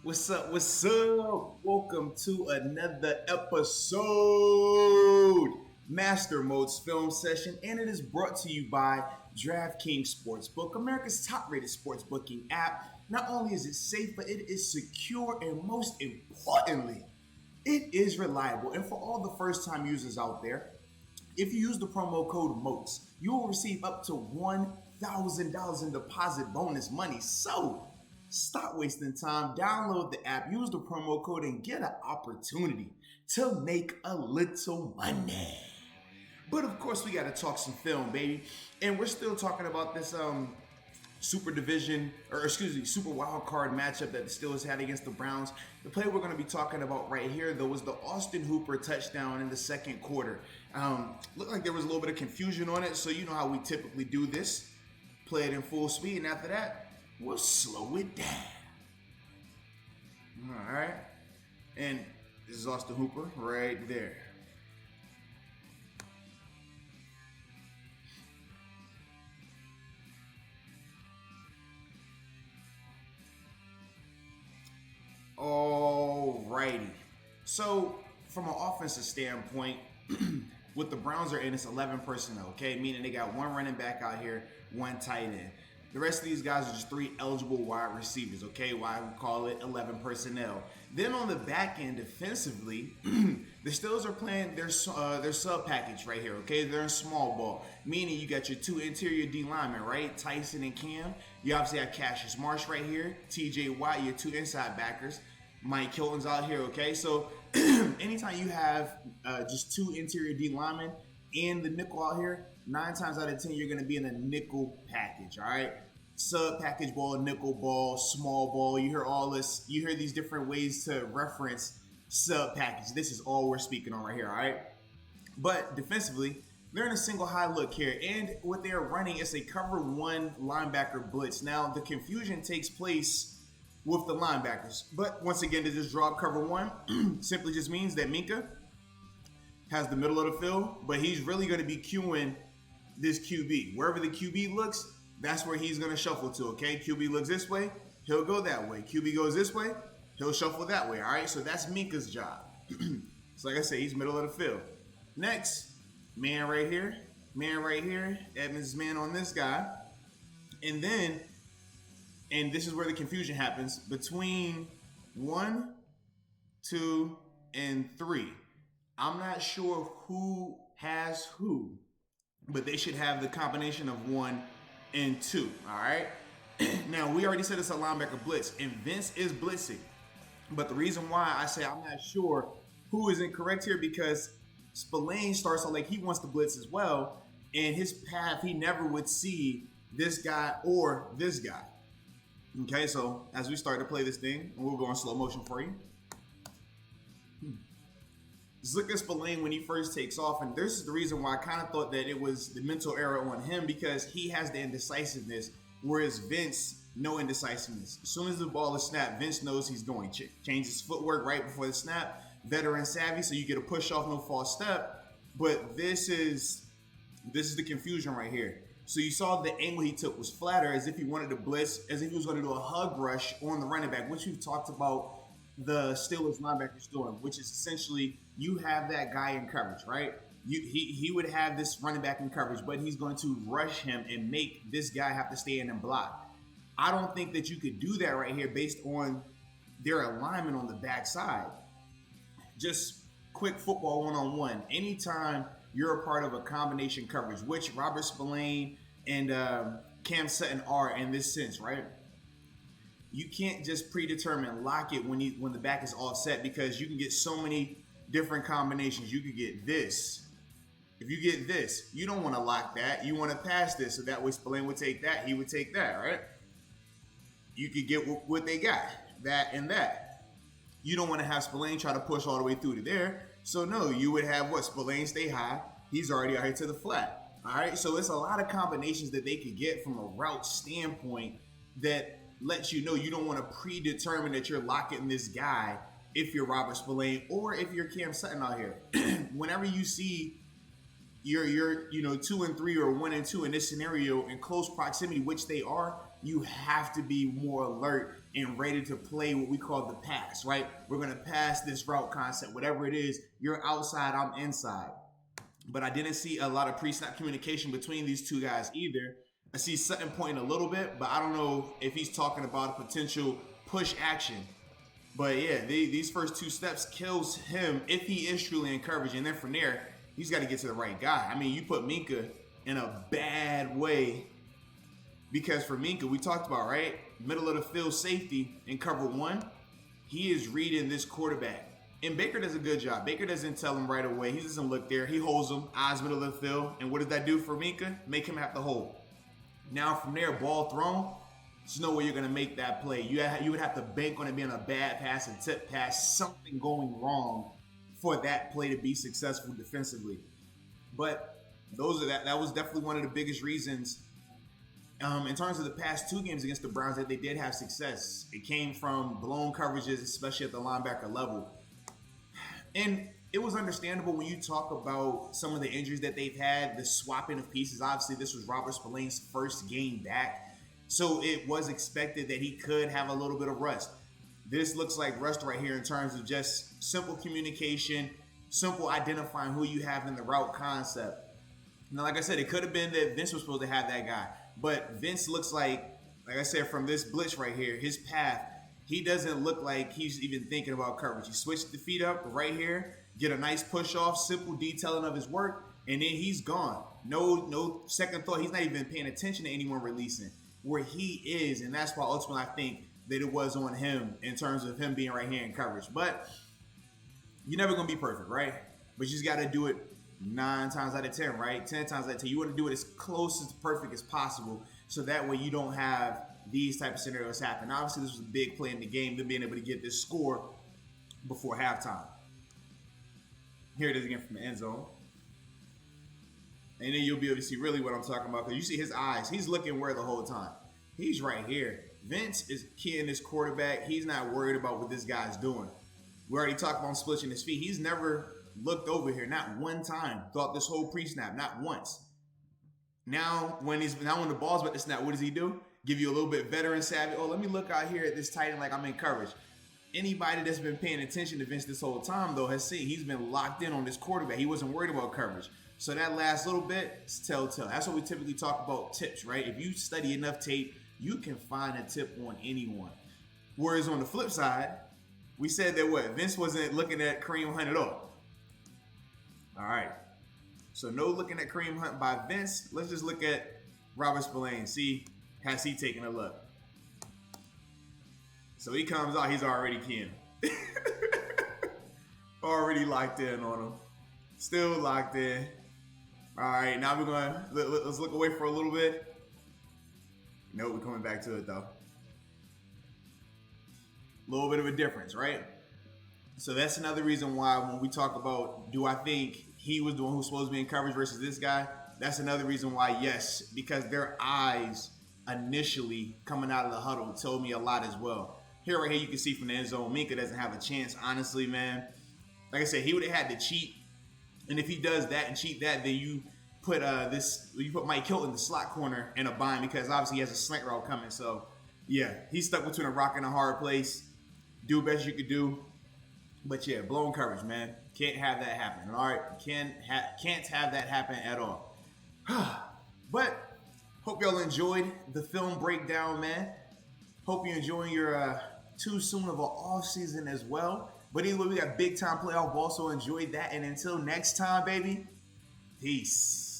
What's up? What's up? Welcome to another episode, Master Moats Film Session, and it is brought to you by DRAFTKINGS Sportsbook, America's top-rated sports booking app. Not only is it safe, but it is secure, and most importantly, it is reliable. And for all the first-time users out there, if you use the promo code Moats, you will receive up to $1,000 in deposit bonus money. So stop wasting time, download the app, use the promo code, and get an opportunity to make a little money. But of course, we got to talk some film, baby. And we're still talking about this super wild card matchup that the Steelers had against the Browns. The play we're going to be talking about right here, though, was the Austin Hooper touchdown in the second quarter. Looked like there was a little bit of confusion on it, so you know how we typically do this. Play it in full speed, and after that, we'll slow it down. All right. And this is Austin Hooper right there. Alrighty. So, from an offensive standpoint, what the Browns are in, it's 11 personnel, okay? Meaning they got one running back out here, one tight end. The rest of these guys are just three eligible wide receivers, okay? Why we call it 11 personnel. Then on the back end, defensively, the Steelers are playing their sub package right here, okay? They're in small ball, meaning you got your two interior D linemen, right? Tyson and Cam. You obviously have Cassius Marsh right here, TJ Watt, your two inside backers. Mike Hilton's out here, okay? So anytime you have just two interior D linemen and the nickel out here, 9 times out of 10, you're going to be in a nickel package, all right? Sub package ball, nickel ball, small ball. You hear all this. You hear these different ways to reference sub package. This is all we're speaking on right here, all right? But defensively, they're in a single high look here. And what they're running is a cover one linebacker blitz. Now, the confusion takes place with the linebackers. But once again, to just drop cover one simply just means that Minka has the middle of the field, but he's really going to be queuing this QB. Wherever the QB looks, that's where he's going to shuffle to, okay? QB looks this way, he'll go that way. QB goes this way, he'll shuffle that way, all right? So that's Minka's job. So like I said, he's middle of the field. Next, man right here, Edmonds' man on this guy. And this is where the confusion happens, between 1, 2, and 3. I'm not sure who has who, but they should have the combination of 1 and 2, all right? Now, we already said it's a linebacker blitz, and Vince is blitzing. But the reason why I say I'm not sure who is incorrect here, because Spillane starts out like he wants to blitz as well, and his path, he never would see this guy or this guy. Okay, so as we start to play this thing, and we'll go in slow motion for you. Just look at Spillane when he first takes off, and this is the reason why I kind of thought that it was the mental error on him, because he has the indecisiveness, whereas Vince, no indecisiveness. As soon as the ball is snapped, Vince knows he's going. Change his footwork right before the snap. Veteran savvy, so you get a push off, no false step. But this is the confusion right here. So you saw the angle he took was flatter, as if he wanted to blitz, as if he was going to do a hug rush on the running back, which we've talked about the Steelers linebackers doing, which is essentially you have that guy in coverage, right? He would have this running back in coverage, but he's going to rush him and make this guy have to stay in and block. I don't think that you could do that right here based on their alignment on the backside. Just quick football one-on-one. Anytime you're a part of a combination coverage, which Robert Spillane and Cam Sutton are in this sense, right? You can't just predetermine lock it when the back is offset, because you can get so many different combinations. You could get this. If you get this, you don't want to lock that. You want to pass this, so that way Spillane would take that. He would take that, right? You could get what they got, that and that. You don't want to have Spillane try to push all the way through to there. So no, you would have what? Spillane stay high. He's already out here to the flat. All right, so it's a lot of combinations that they could get from a route standpoint that lets you know you don't want to predetermine that you're locking this guy if you're Robert Spillane or if you're Cam Sutton out here. Whenever you see you're 2-3 or 1-2 in this scenario in close proximity, which they are, you have to be more alert and ready to play what we call the pass, right? We're gonna pass this route concept, whatever it is. You're outside, I'm inside. But I didn't see a lot of pre-snap communication between these two guys either. I see Sutton pointing a little bit, but I don't know if he's talking about a potential push action. But yeah, these first two steps kills him if he is truly in coverage. And then from there, he's got to get to the right guy. I mean, you put Minka in a bad way because for Minka, we talked about, right? Middle of the field safety in cover one, he is reading this quarterback. And Baker does a good job. Baker doesn't tell him right away. He doesn't look there. He holds him, eyes middle of the field. And what does that do for Minka? Make him have to hold. Now from there, ball thrown, there's no way you're going to make that play. You would have to bank on it being a bad pass and tip pass, something going wrong for that play to be successful defensively. But that was definitely one of the biggest reasons in terms of the past two games against the Browns that they did have success. It came from blown coverages, especially at the linebacker level. And it was understandable when you talk about some of the injuries that they've had, the swapping of pieces. Obviously, this was Robert Spillane's first game back. So it was expected that he could have a little bit of rust. This looks like rust right here in terms of just simple communication, simple identifying who you have in the route concept. Now, like I said, it could have been that Vince was supposed to have that guy. But Vince looks like I said, from this blitz right here, his path, he doesn't look like he's even thinking about coverage. He switched the feet up right here, get a nice push off, simple detailing of his work, and then he's gone. No second thought. He's not even paying attention to anyone releasing where he is, and that's why ultimately I think that it was on him in terms of him being right here in coverage. But you're never going to be perfect, right? But you just got to do it 9 times out of 10, right? 10 times out of 10. You want to do it as close to perfect as possible so that way you don't have these type of scenarios happen. Obviously, this was a big play in the game, them being able to get this score before halftime. Here it is again from the end zone. And then you'll be able to see really what I'm talking about because you see his eyes. He's looking where the whole time. He's right here. Vince is keying this quarterback. He's not worried about what this guy's doing. We already talked about him splitting his feet. He's never looked over here, not one time, throughout this whole pre-snap, not once. Now when the ball's about to snap, what does he do? Give you a little bit veteran savvy. Oh, let me look out here at this tight end like I'm in coverage. Anybody that's been paying attention to Vince this whole time, though, has seen he's been locked in on this quarterback. He wasn't worried about coverage. So that last little bit is telltale. That's what we typically talk about tips, right? If you study enough tape, you can find a tip on anyone. Whereas on the flip side, we said that Vince wasn't looking at Kareem Hunt at all. All right. So no looking at Kareem Hunt by Vince. Let's just look at Robert Spillane. See, has he taken a look? So he comes out, he's already keying. Already locked in on him. Still locked in. All right, now let's look away for a little bit. No, we're coming back to it though. A little bit of a difference, right? So that's another reason why when we talk about, do I think he was the one who's supposed to be in coverage versus this guy? That's another reason why, yes, because their eyes initially coming out of the huddle told me a lot as well. Here, right here, you can see from the end zone, Minka doesn't have a chance, honestly, man. Like I said, he would have had to cheat. And if he does that and cheat that, then you put Mike Hilton in the slot corner in a bind because obviously he has a slant route coming. So, yeah, he's stuck between a rock and a hard place. Do the best you could do. But, yeah, blown coverage, man. Can't have that happen, all right? Can't have that happen at all. But hope y'all enjoyed the film breakdown, man. Hope you're enjoying your too soon of an off season as well. But either way, we got big time playoff ball, so enjoy that. And until next time, baby, peace.